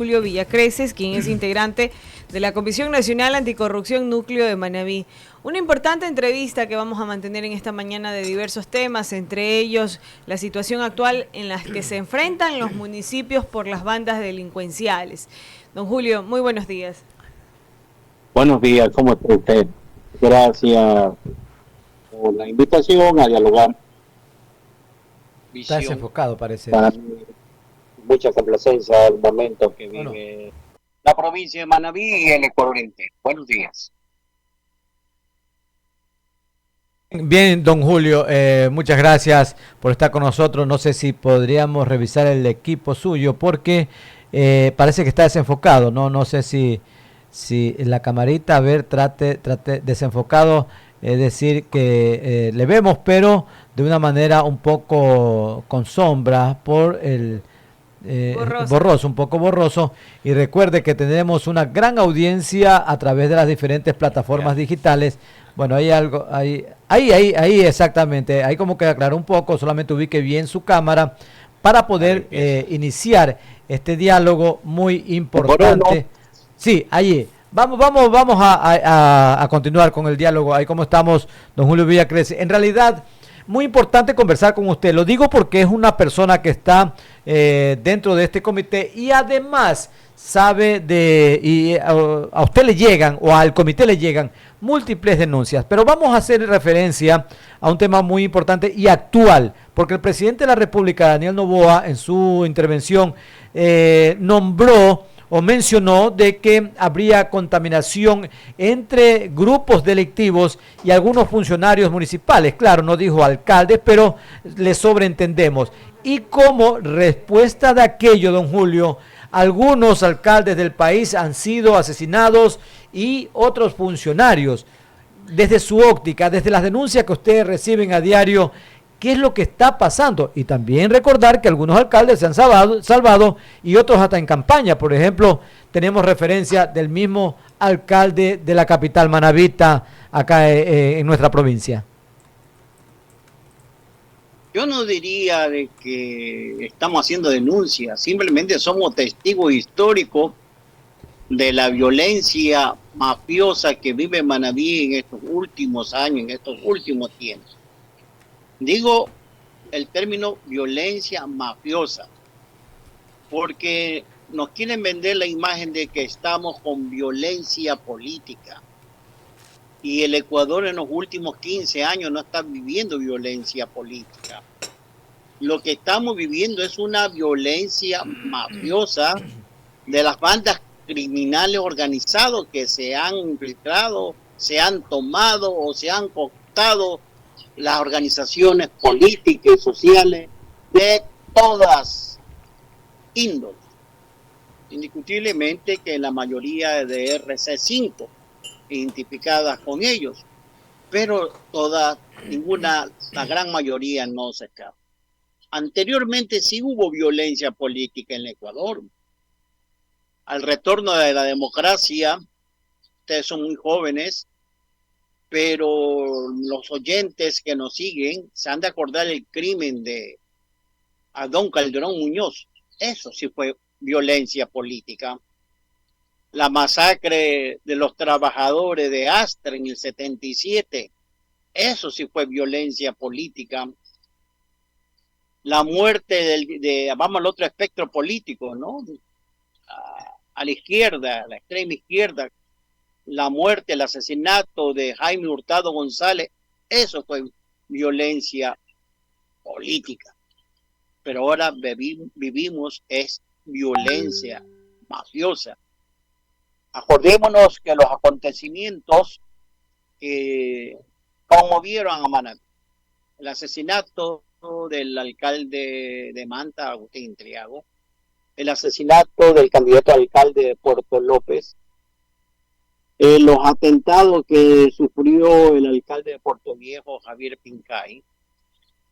Julio Villacreces, quien es integrante de la Comisión Nacional Anticorrupción Núcleo de Manabí. Una importante entrevista que vamos a mantener en esta mañana de diversos temas, entre ellos la situación actual en la que se enfrentan los municipios por las bandas delincuenciales. Don Julio, muy buenos días. Buenos días, ¿cómo está usted? Gracias por la invitación a dialogar. Está desenfocado, parece. Para mí, mucha complacencia al momento que vive la provincia de Manabí y el Ecuador entero. Buenos días. Bien, don Julio, muchas gracias por estar con nosotros. No sé si podríamos revisar el equipo suyo porque parece que está desenfocado. No sé si la camarita, a ver, trate desenfocado, es decir, que le vemos, pero de una manera un poco con sombra por el borroso, un poco borroso. Y recuerde que tenemos una gran audiencia a través de las diferentes plataformas digitales. Bueno, hay algo, ahí exactamente, ahí como que aclaró un poco, solamente ubique bien su cámara para poder iniciar este diálogo muy importante. Sí, allí. Vamos a continuar con el diálogo. Ahí como estamos, don Julio Villacreces. En realidad, muy importante conversar con usted. Lo digo porque es una persona que está dentro de este comité y además sabe a usted le llegan o al comité le llegan múltiples denuncias. Pero vamos a hacer referencia a un tema muy importante y actual, porque el presidente de la República, Daniel Noboa, en su intervención nombró o mencionó de que habría contaminación entre grupos delictivos y algunos funcionarios municipales. Claro, no dijo alcaldes, pero le sobreentendemos. Y como respuesta de aquello, don Julio, algunos alcaldes del país han sido asesinados y otros funcionarios. Desde su óptica, desde las denuncias que ustedes reciben a diario, ¿qué es lo que está pasando? Y también recordar que algunos alcaldes se han salvado y otros hasta en campaña. Por ejemplo, tenemos referencia del mismo alcalde de la capital manabita acá en nuestra provincia. Yo no diría de que estamos haciendo denuncias, simplemente somos testigos históricos de la violencia mafiosa que vive Manabí en estos últimos años, en estos últimos tiempos. Digo el término violencia mafiosa, porque nos quieren vender la imagen de que estamos con violencia política. Y el Ecuador en los últimos 15 años no está viviendo violencia política. Lo que estamos viviendo es una violencia mafiosa de las bandas criminales organizadas que se han infiltrado, se han tomado o se han cooptado las organizaciones políticas y sociales de todas índoles. Indiscutiblemente que la mayoría de RC5 identificadas con ellos, pero la gran mayoría no se escapa. Anteriormente sí hubo violencia política en el Ecuador. Al retorno de la democracia, ustedes son muy jóvenes, pero los oyentes que nos siguen se han de acordar el crimen de Adón Calderón Muñoz. Eso sí fue violencia política. La masacre de los trabajadores de Astra en el 77, eso sí fue violencia política. La muerte vamos al otro espectro político, ¿no? A la izquierda, a la extrema izquierda, la muerte, el asesinato de Jaime Hurtado González, eso fue violencia política. Pero ahora vivimos es violencia mafiosa. Acordémonos que los acontecimientos conmovieron a Manabí. El asesinato del alcalde de Manta, Agustín Triago, el asesinato del candidato a alcalde de Puerto López, los atentados que sufrió el alcalde de Puerto Viejo, Javier Pincay,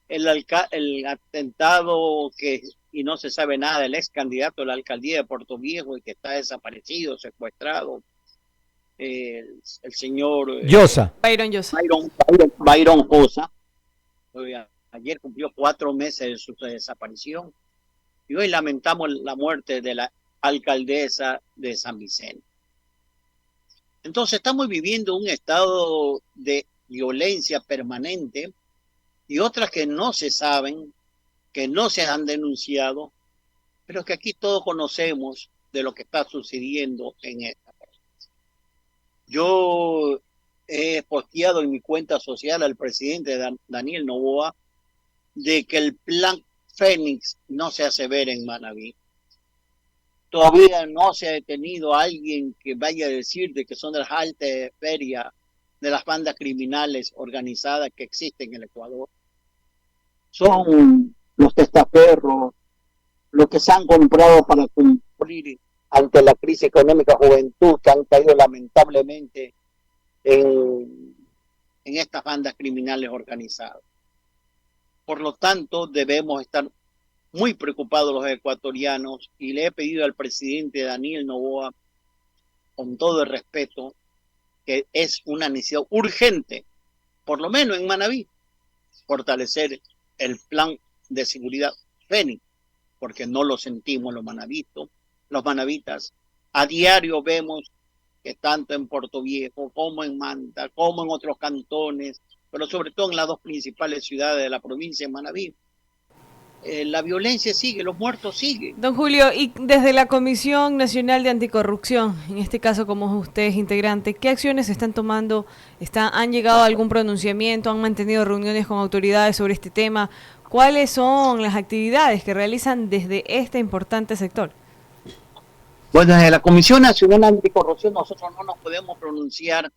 el atentado y no se sabe nada del ex candidato a la alcaldía de Puerto Viejo y que está desaparecido, secuestrado, el señor Llosa. Byron Josa. Ayer cumplió 4 meses de su desaparición y hoy lamentamos la muerte de la alcaldesa de San Vicente. Entonces estamos viviendo un estado de violencia permanente y otras que no se saben, que no se han denunciado, pero que aquí todos conocemos de lo que está sucediendo en esta provincia. Yo he posteado en mi cuenta social al presidente Daniel Noboa de que el plan Fénix no se hace ver en Manabí. Todavía no se ha detenido a alguien que vaya a decir de que son de las altas ferias de las bandas criminales organizadas que existen en el Ecuador. Son los testaferros, los que se han comprado para cumplir ante la crisis económica juventud que han caído lamentablemente en estas bandas criminales organizadas. Por lo tanto, debemos estar muy preocupados los ecuatorianos y le he pedido al presidente Daniel Noboa, con todo el respeto, que es una necesidad urgente, por lo menos en Manabí, fortalecer el plan de seguridad Fénix, porque no lo sentimos los manavitas. A diario vemos que tanto en Puerto Viejo como en Manta, como en otros cantones, pero sobre todo en las dos principales ciudades de la provincia de Manabí, la violencia sigue, los muertos siguen. Don Julio, y desde la Comisión Nacional de Anticorrupción, en este caso como usted es integrante, ¿qué acciones están tomando? ¿Han llegado a algún pronunciamiento? ¿Han mantenido reuniones con autoridades sobre este tema? ¿Cuáles son las actividades que realizan desde este importante sector? Bueno, desde la Comisión Nacional Anticorrupción nosotros no nos podemos pronunciar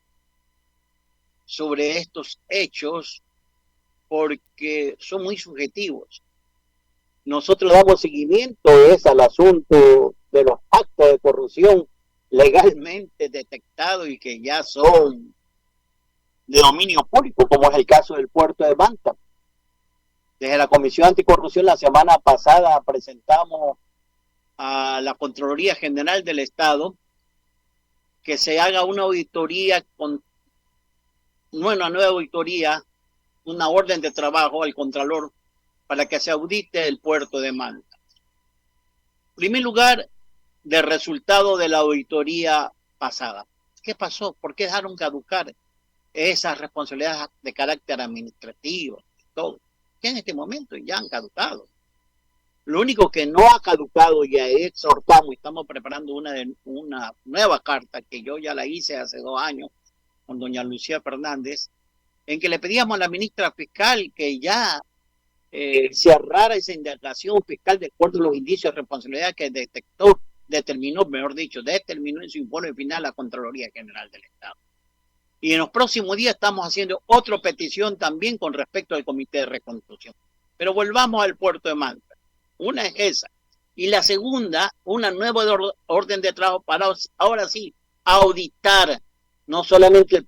sobre estos hechos porque son muy subjetivos. Nosotros damos seguimiento al asunto de los actos de corrupción legalmente detectados y que ya son de dominio público, como es el caso del puerto de Manta. Desde la Comisión Anticorrupción la semana pasada presentamos a la Contraloría General del Estado que se haga una auditoría, una nueva auditoría, una orden de trabajo al Contralor para que se audite el puerto de Manta. En primer lugar, del resultado de la auditoría pasada. ¿Qué pasó? ¿Por qué dejaron caducar esas responsabilidades de carácter administrativo? Todo. Que en este momento ya han caducado. Lo único que no ha caducado, ya exhortamos, estamos preparando una nueva carta que yo ya la hice hace 2 años con doña Lucía Fernández, en que le pedíamos a la ministra fiscal que ya cerrara esa indagación fiscal de acuerdo a los indicios de responsabilidad que determinó en su informe final la Contraloría General del Estado. Y en los próximos días estamos haciendo otra petición también con respecto al Comité de Reconstrucción. Pero volvamos al puerto de Manta. Una es esa. Y la segunda, una nueva orden de trabajo para ahora sí auditar no solamente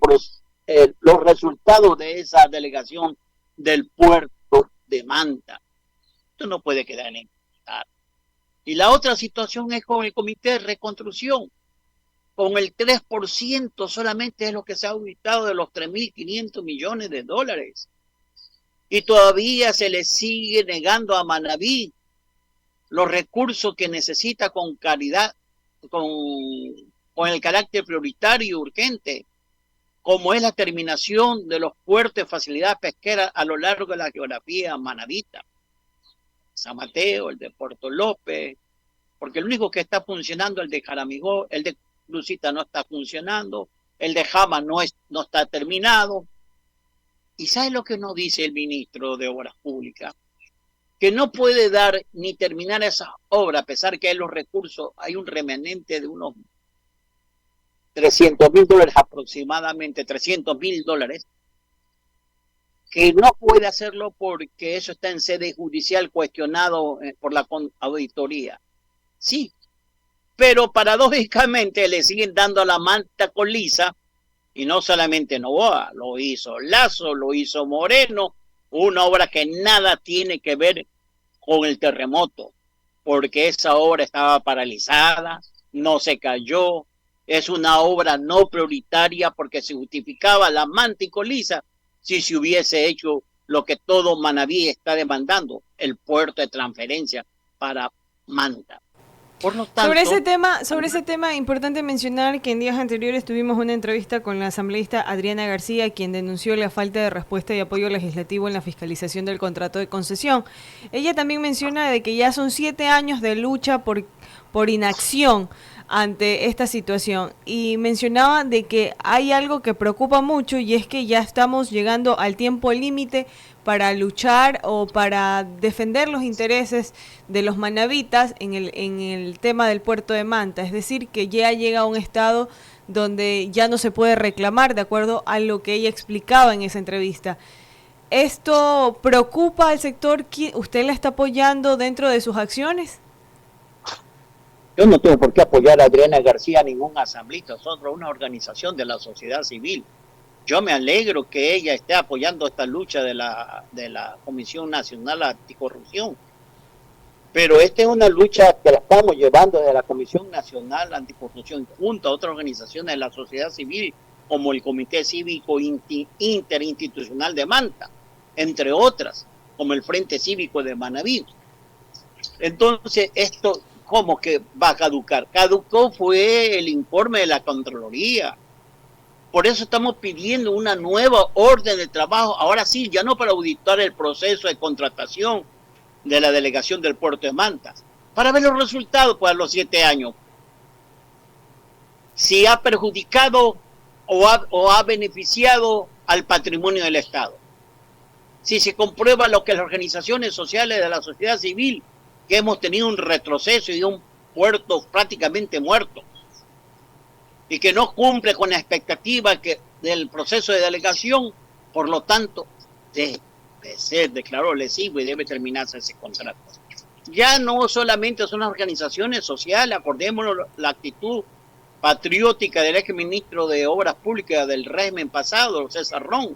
los resultados de esa delegación del puerto de Manta. Esto no puede quedar en impunidad. Y la otra situación es con el Comité de Reconstrucción. Con el 3% solamente es lo que se ha auditado de los 3.500 millones de dólares. Y todavía se le sigue negando a Manabí los recursos que necesita con caridad, con el carácter prioritario y urgente, como es la terminación de los puertos de facilidad pesquera a lo largo de la geografía manabita. San Mateo, el de Puerto López, porque el único que está funcionando es el de Jaramigó, el de Crucita no está funcionando, el de Jama no está terminado. ¿Y sabe lo que nos dice el ministro de Obras Públicas? Que no puede dar ni terminar esas obras, a pesar que hay los recursos, hay un remanente de unos $300.000 aproximadamente, $300.000, que no puede hacerlo porque eso está en sede judicial cuestionado por la auditoría. Sí, pero paradójicamente le siguen dando a la manta con lisa, y no solamente Noboa, lo hizo Lazo, lo hizo Moreno, una obra que nada tiene que ver con el terremoto, porque esa obra estaba paralizada, no se cayó, es una obra no prioritaria porque se justificaba la manta y colisa si se hubiese hecho lo que todo Manabí está demandando, el puerto de transferencia para Manta. Por lo tanto, sobre ese tema, importante mencionar que en días anteriores tuvimos una entrevista con la asambleísta Adriana García, quien denunció la falta de respuesta y apoyo legislativo en la fiscalización del contrato de concesión. Ella también menciona de que ya son 7 años de lucha por inacción ante esta situación, y mencionaba de que hay algo que preocupa mucho, y es que ya estamos llegando al tiempo límite para luchar o para defender los intereses de los manavitas en el tema del puerto de Manta. Es decir, que ya llega a un estado donde ya no se puede reclamar, de acuerdo a lo que ella explicaba en esa entrevista. ¿Esto preocupa al sector? ¿Usted la está apoyando dentro de sus acciones? Yo no tengo por qué apoyar a Adriana García, ningún asambleísta, nosotros una organización de la sociedad civil. Yo me alegro que ella esté apoyando esta lucha de la Comisión Nacional Anticorrupción. Pero esta es una lucha que la estamos llevando de la Comisión Nacional Anticorrupción junto a otras organizaciones de la sociedad civil, como el Comité Cívico Interinstitucional de Manta, entre otras, como el Frente Cívico de Manabí. Entonces, esto, ¿cómo que va a caducar? Caducó fue el informe de la Contraloría. Por eso estamos pidiendo una nueva orden de trabajo, ahora sí, ya no para auditar el proceso de contratación de la delegación del puerto de Manta, para ver los resultados pues, a los 7 años. Si ha perjudicado o ha beneficiado al patrimonio del Estado. Si se comprueba lo que las organizaciones sociales de la sociedad civil, que hemos tenido un retroceso y un puerto prácticamente muerto, y que no cumple con la expectativa del proceso de delegación, por lo tanto, debe ser declarado lesivo y debe terminarse ese contrato. Ya no solamente son las organizaciones sociales, acordémonos la actitud patriótica del ex ministro de Obras Públicas del régimen pasado, César Ron.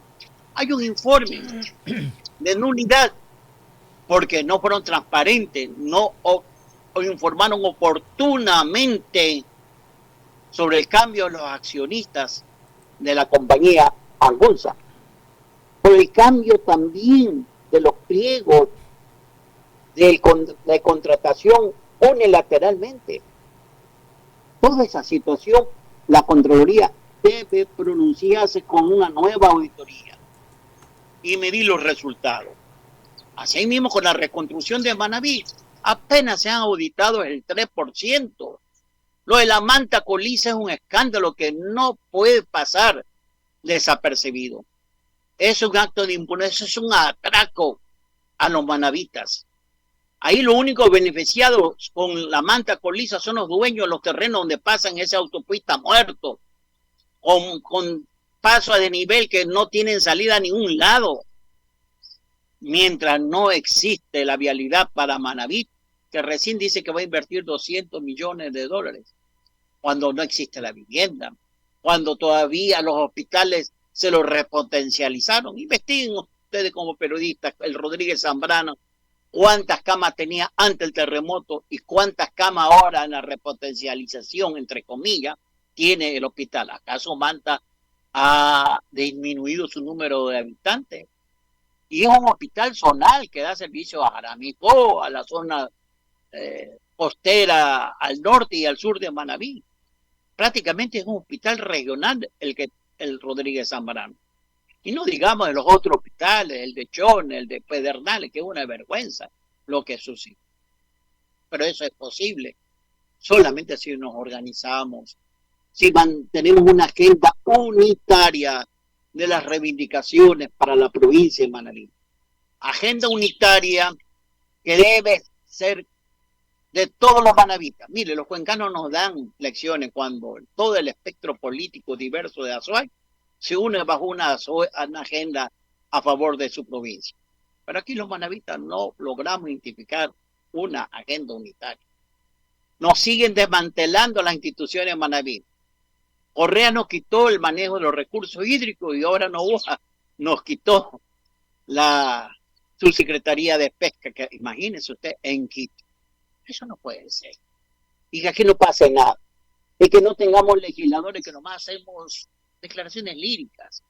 Hay un informe de nulidad porque no fueron transparentes, no informaron oportunamente sobre el cambio de los accionistas de la compañía Angunza, por el cambio también de los pliegos de contratación unilateralmente. Toda esa situación, la Contraloría debe pronunciarse con una nueva auditoría y medir los resultados. Así mismo con la reconstrucción de Manabí, apenas se han auditado el 3%. Lo de la manta coliza es un escándalo que no puede pasar desapercibido. Es un acto de impunidad, es un atraco a los manavitas. Ahí los únicos beneficiados con la manta coliza son los dueños de los terrenos donde pasan esa autopista muerto, con paso a desnivel que no tienen salida a ningún lado. Mientras no existe la vialidad para Manabí, que recién dice que va a invertir $200 millones, cuando no existe la vivienda, cuando todavía los hospitales se los repotencializaron. Investiguen ustedes como periodistas, el Rodríguez Zambrano, cuántas camas tenía antes del terremoto y cuántas camas ahora en la repotencialización, entre comillas, tiene el hospital. ¿Acaso Manta ha disminuido su número de habitantes? Y es un hospital zonal que da servicio a Jaramicó, a la zona costera, al norte y al sur de Manabí. Prácticamente es un hospital regional el Rodríguez Zambrano. Y no digamos de los otros hospitales, el de Chon, el de Pedernales, que es una vergüenza lo que sucede. Pero eso es posible solamente si nos organizamos, si mantenemos una agenda unitaria de las reivindicaciones para la provincia de Manabí. Agenda unitaria que debe ser de todos los manavitas. Mire, los cuencanos nos dan lecciones cuando todo el espectro político diverso de Azuay se une bajo una agenda a favor de su provincia. Pero aquí los manavitas no logramos identificar una agenda unitaria. Nos siguen desmantelando las instituciones de Manabí. Correa nos quitó el manejo de los recursos hídricos y ahora nos quitó la subsecretaría de pesca, que imagínese usted, en Quito. Eso no puede ser. Y que aquí no pase nada. Y que no tengamos legisladores que nomás hacemos declaraciones líricas.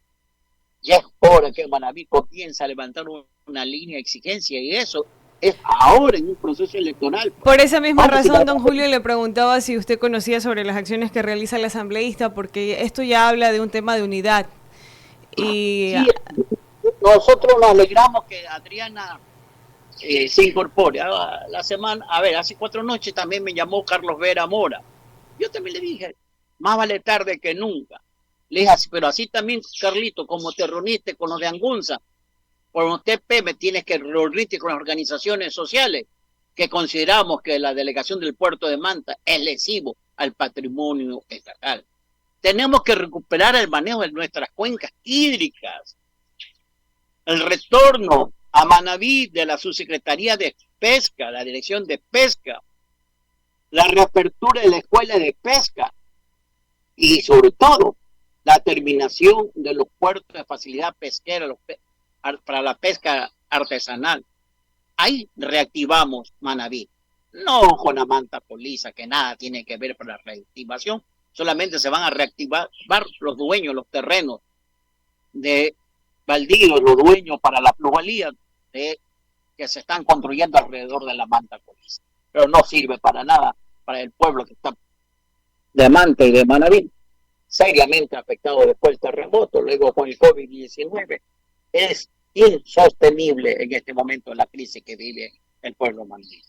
Ya es hora que Manabí comienza a levantar una línea de exigencia y eso es ahora en un proceso electoral. Por esa misma razón, don Julio, le preguntaba si usted conocía sobre las acciones que realiza el asambleísta, porque esto ya habla de un tema de unidad. Y sí, nosotros nos alegramos que Adriana se incorpore. Hace 4 noches también me llamó Carlos Vera Mora. Yo también le dije, más vale tarde que nunca. Le dije, pero así también, Carlito, como te reuniste con los de Angunza, por los TP, tienes que reunirte con las organizaciones sociales que consideramos que la delegación del puerto de Manta es lesivo al patrimonio estatal. Tenemos que recuperar el manejo de nuestras cuencas hídricas. El retorno a Manabí de la Subsecretaría de Pesca, la Dirección de Pesca, la reapertura de la Escuela de Pesca y sobre todo la terminación de los puertos de facilidad pesquera para la pesca artesanal. Ahí reactivamos Manabí. No con la manta poliza, que nada tiene que ver con la reactivación. Solamente se van a reactivar los dueños, los terrenos de baldíos, los dueños para la plusvalía que se están construyendo alrededor de la manta poliza. Pero no sirve para nada para el pueblo que está de Manta y de Manabí, seriamente afectado después del terremoto, luego con el COVID-19. Es insostenible en este momento la crisis que vive el pueblo manabí.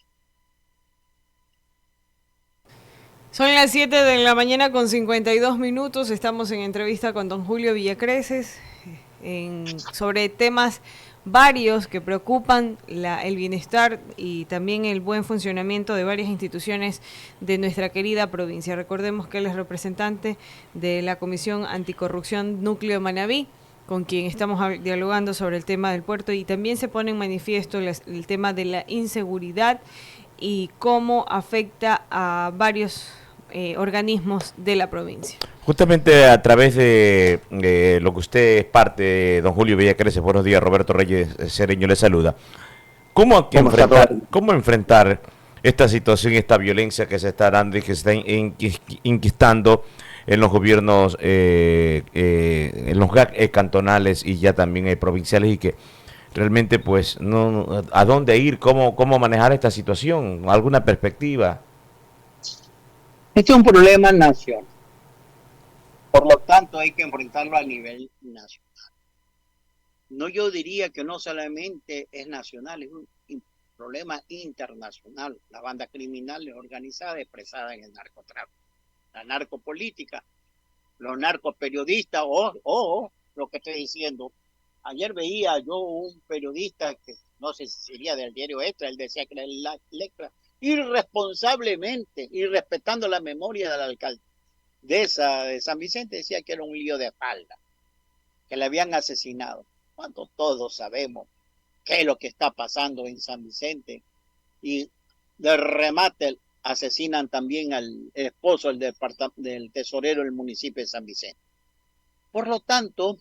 Son las 7 de la mañana con 52 minutos. Estamos en entrevista con don Julio Villacreces sobre temas varios que preocupan el bienestar y también el buen funcionamiento de varias instituciones de nuestra querida provincia. Recordemos que él es representante de la Comisión Anticorrupción Núcleo de Manabí, con quien estamos dialogando sobre el tema del puerto, y también se pone en manifiesto el tema de la inseguridad y cómo afecta a varios organismos de la provincia. Justamente a través de lo que usted es parte, don Julio Villacreces, buenos días, Roberto Reyes Cereño le saluda. ¿Cómo enfrentar esta situación, esta violencia que se está dando y que se está inquistando en los gobiernos, en los GAC cantonales y ya también provinciales, y que realmente pues no a dónde ir, cómo manejar esta situación, alguna perspectiva? Este es un problema nacional. Por lo tanto, hay que enfrentarlo a nivel nacional. No, yo diría que no solamente es nacional, es un problema internacional. La banda criminal es organizada, expresada en el narcotráfico, la narcopolítica, los narcoperiodistas, o lo que estoy diciendo. Ayer veía yo un periodista que no sé si sería del diario Extra, él decía que era el Extra, irresponsablemente y respetando la memoria del alcalde de San Vicente, decía que era un lío de falda, que le habían asesinado, cuando todos sabemos qué es lo que está pasando en San Vicente. Y de remate asesinan también al esposo del tesorero del municipio de San Vicente. Por lo tanto,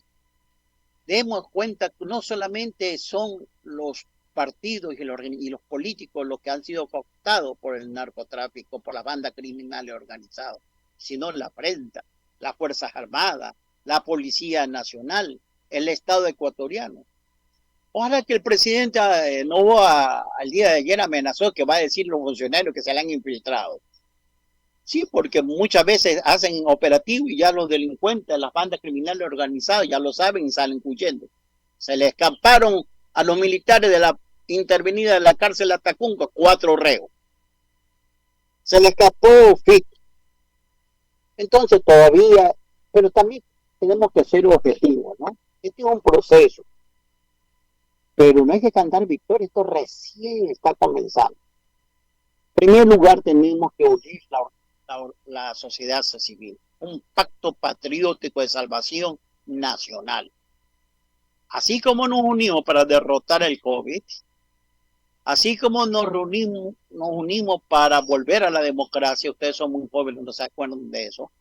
demos cuenta que no solamente son los partidos y los políticos los que han sido cooptados por el narcotráfico, por la banda criminal organizada, sino la prensa, las Fuerzas Armadas, la Policía Nacional, el Estado ecuatoriano. Ojalá que el presidente al día de ayer amenazó que va a decir los funcionarios que se le han infiltrado. Sí, porque muchas veces hacen operativo y ya los delincuentes, las bandas criminales organizadas ya lo saben y salen huyendo. Se le escaparon a los militares de la intervenida de la cárcel de Tacunga 4 reos. Se le escapó Fito. Entonces todavía, pero también tenemos que ser objetivos, ¿no? Este es un proceso. Pero no hay que cantar victoria, esto recién está comenzando. En primer lugar, tenemos que unir la sociedad civil, un pacto patriótico de salvación nacional. Así como nos unimos para derrotar el COVID, así como nos unimos para volver a la democracia, ustedes son muy jóvenes, no se acuerdan de eso,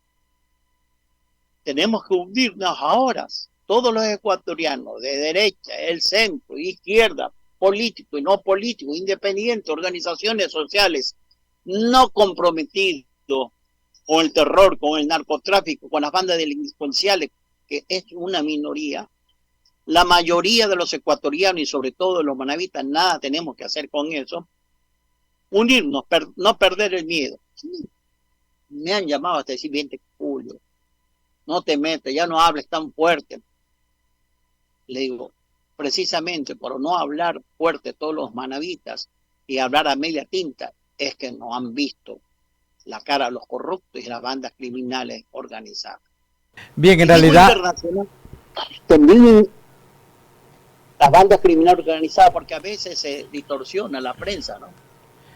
tenemos que unirnos ahora, todos los ecuatorianos, de derecha, el centro, izquierda, político y no político, independiente, organizaciones sociales, no comprometidos con el terror, con el narcotráfico, con las bandas delincuenciales, que es una minoría, la mayoría de los ecuatorianos y sobre todo de los manavitas, nada tenemos que hacer con eso. Unirnos, no perder el miedo. Me han llamado hasta decir, vente, Julio, no te metas, ya no hables tan fuerte. Le digo, precisamente por no hablar fuerte todos los manavitas y hablar a media tinta, es que no han visto la cara a los corruptos y las bandas criminales organizadas. Bien, en realidad... También las bandas criminales organizadas, porque a veces se distorsiona la prensa, ¿no?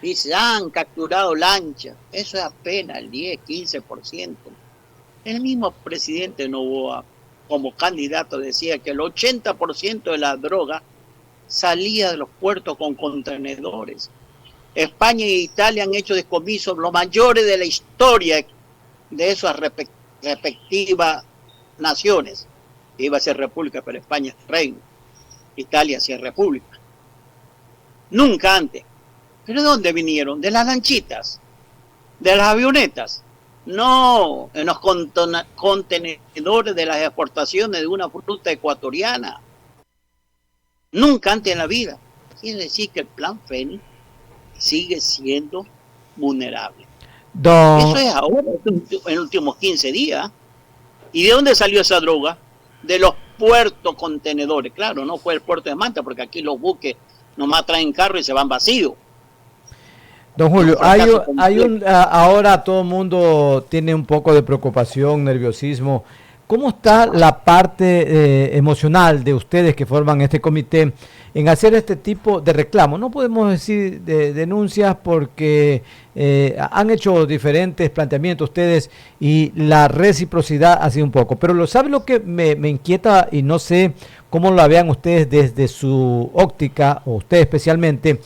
Dice, han capturado lancha. Eso es apenas el 10-15%. El mismo presidente Noboa, como candidato, decía que el 80% de la droga salía de los puertos con contenedores. España e Italia han hecho descomisos los mayores de la historia de esas respectivas naciones. Iba a ser república, pero España es reino. Italia sí es república. Nunca antes. ¿Pero de dónde vinieron? De las lanchitas, de las avionetas. No, en los contenedores de las exportaciones de una fruta ecuatoriana. Nunca antes en la vida. Quiere decir que el plan Fénix sigue siendo vulnerable. Eso es ahora, en los últimos 15 días. ¿Y de dónde salió esa droga? De los puertos contenedores. Claro, no fue el puerto de Manta, porque aquí los buques nomás traen carro y se van vacíos. Don Julio, ahora todo el mundo tiene un poco de preocupación, nerviosismo. ¿Cómo está la parte emocional de ustedes que forman este comité en hacer este tipo de reclamos? No podemos decir de denuncias porque han hecho diferentes planteamientos ustedes y la reciprocidad ha sido un poco. Pero ¿sabe lo que me inquieta y no sé cómo la vean ustedes desde su óptica, o usted especialmente?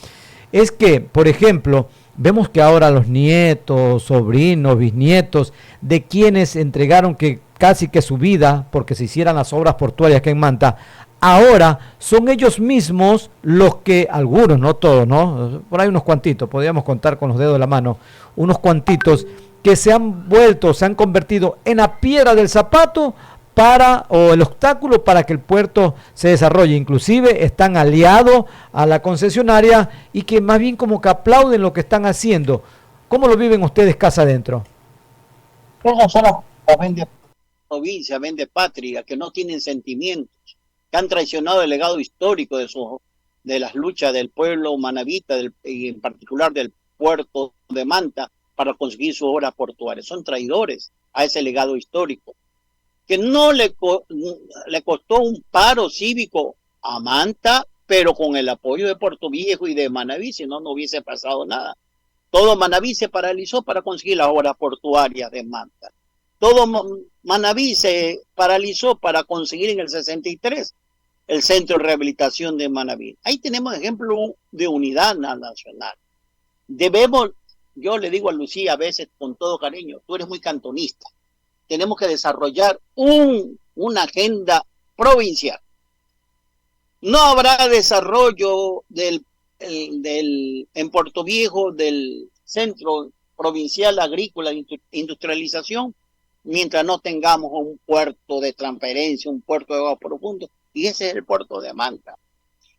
Es que, por ejemplo, vemos que ahora los nietos, sobrinos, bisnietos de quienes entregaron que casi que su vida porque se hicieran las obras portuarias que en Manta, ahora son ellos mismos los que, algunos, no todos, ¿no? Por ahí unos cuantitos, podríamos contar con los dedos de la mano, unos cuantitos que se han convertido en la piedra del zapato o el obstáculo para que el puerto se desarrolle. Inclusive están aliados a la concesionaria y que más bien como que aplauden lo que están haciendo. ¿Cómo lo viven ustedes casa adentro? Esos son los vende provincia, vende patria, que no tienen sentimientos, que han traicionado el legado histórico de las luchas del pueblo manabita y en particular del puerto de Manta para conseguir su obra portuaria. Son traidores a ese legado histórico, que no le costó un paro cívico a Manta, pero con el apoyo de Puerto Viejo y de Manabí, si no, no hubiese pasado nada. Todo Manabí se paralizó para conseguir la obra portuaria de Manta. Todo Manabí se paralizó para conseguir en el 63 el Centro de Rehabilitación de Manabí. Ahí tenemos ejemplo de unidad nacional. Yo le digo a Lucía a veces con todo cariño, tú eres muy cantonista. Tenemos que desarrollar una agenda provincial. No habrá desarrollo en Puerto Viejo del Centro Provincial Agrícola de Industrialización mientras no tengamos un puerto de transferencia, un puerto de agua profundo, y ese es el puerto de Manta.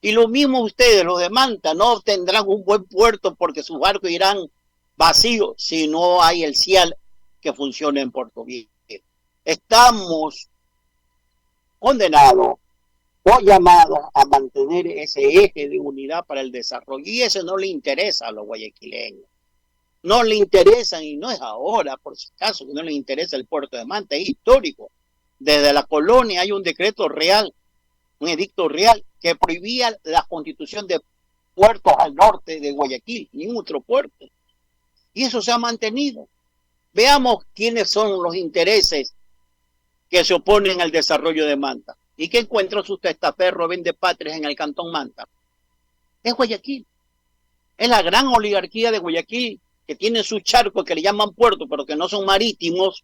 Y lo mismo ustedes, los de Manta, no obtendrán un buen puerto porque sus barcos irán vacíos si no hay el CIAL que funcione en Puerto Viejo. Estamos condenados o llamados a mantener ese eje de unidad para el desarrollo, y eso no le interesa a los guayaquileños. No le interesan, y no es ahora, por si acaso, que no le interesa el puerto de Manta, es histórico. Desde la colonia hay un decreto real, un edicto real, que prohibía la constitución de puertos al norte de Guayaquil, ningún otro puerto. Y eso se ha mantenido. Veamos quiénes son los intereses que se oponen al desarrollo de Manta. ¿Y qué encuentra su testaferro vende patrias en el cantón Manta? Es Guayaquil. Es la gran oligarquía de Guayaquil, que tiene sus charcos que le llaman puertos, pero que no son marítimos,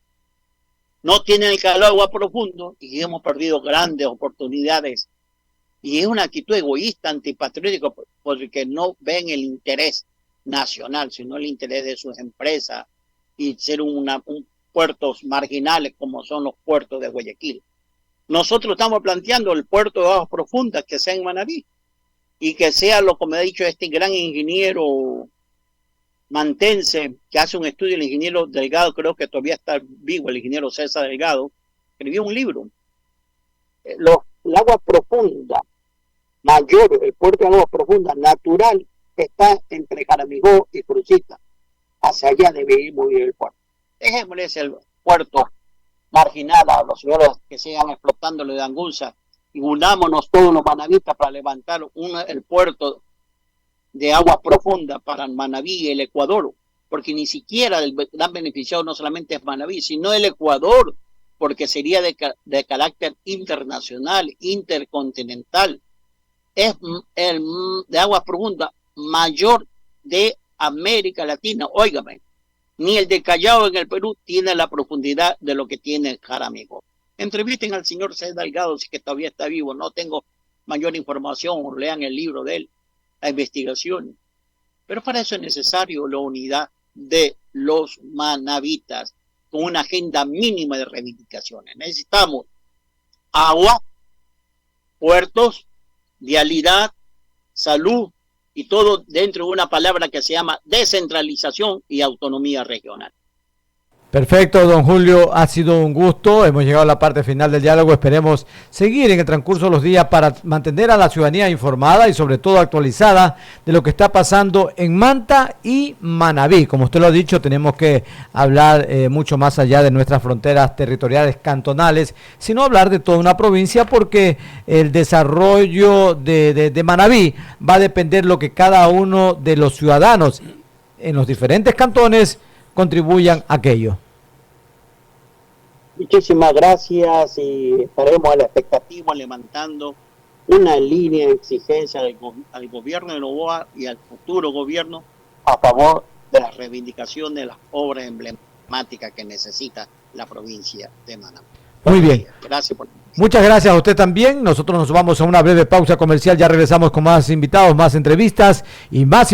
no tienen el calor agua profundo, y hemos perdido grandes oportunidades. Y es una actitud egoísta, antipatriótica, porque no ven el interés nacional, sino el interés de sus empresas y ser puertos marginales como son los puertos de Guayaquil. Nosotros estamos planteando el puerto de aguas profundas que sea en Manabí y que sea lo que me ha dicho este gran ingeniero mantense que hace un estudio, el ingeniero Delgado, creo que todavía está vivo, el ingeniero César Delgado, escribió un libro. El agua profunda mayor, el puerto de agua profunda natural, está entre Jaramigó y Crucita. Hacia allá debe ir muy bien el puerto. Dejémosle ese puerto marginal a los señores que sigan explotándolo de Angusa y unámonos todos los manavistas para levantar el puerto de agua profunda para Manabí y el Ecuador, porque ni siquiera el gran beneficiado no solamente es Manabí, sino el Ecuador, porque sería de carácter internacional, intercontinental. Es el de agua profunda mayor de América Latina. Óigame, ni el de Callao en el Perú tiene la profundidad de lo que tiene Jaramigó. Entrevisten al señor César Delgado, si que todavía está vivo, no tengo mayor información, o lean el libro de él, la investigación. Pero para eso es necesario la unidad de los manavitas, con una agenda mínima de reivindicaciones. Necesitamos agua, puertos, vialidad, salud y todo dentro de una palabra que se llama descentralización y autonomía regional. Perfecto, don Julio, ha sido un gusto, hemos llegado a la parte final del diálogo, esperemos seguir en el transcurso de los días para mantener a la ciudadanía informada y sobre todo actualizada de lo que está pasando en Manta y Manabí. Como usted lo ha dicho, tenemos que hablar mucho más allá de nuestras fronteras territoriales cantonales, sino hablar de toda una provincia, porque el desarrollo de Manabí va a depender lo que cada uno de los ciudadanos en los diferentes cantones contribuyan a aquello. Muchísimas gracias y estaremos a la expectativa levantando una línea de exigencia al gobierno de Novoa y al futuro gobierno a favor de la reivindicación de las obras emblemáticas que necesita la provincia de Manabí. Muy bien. Gracias por... Muchas gracias a usted también. Nosotros nos vamos a una breve pausa comercial. Ya regresamos con más invitados, más entrevistas y más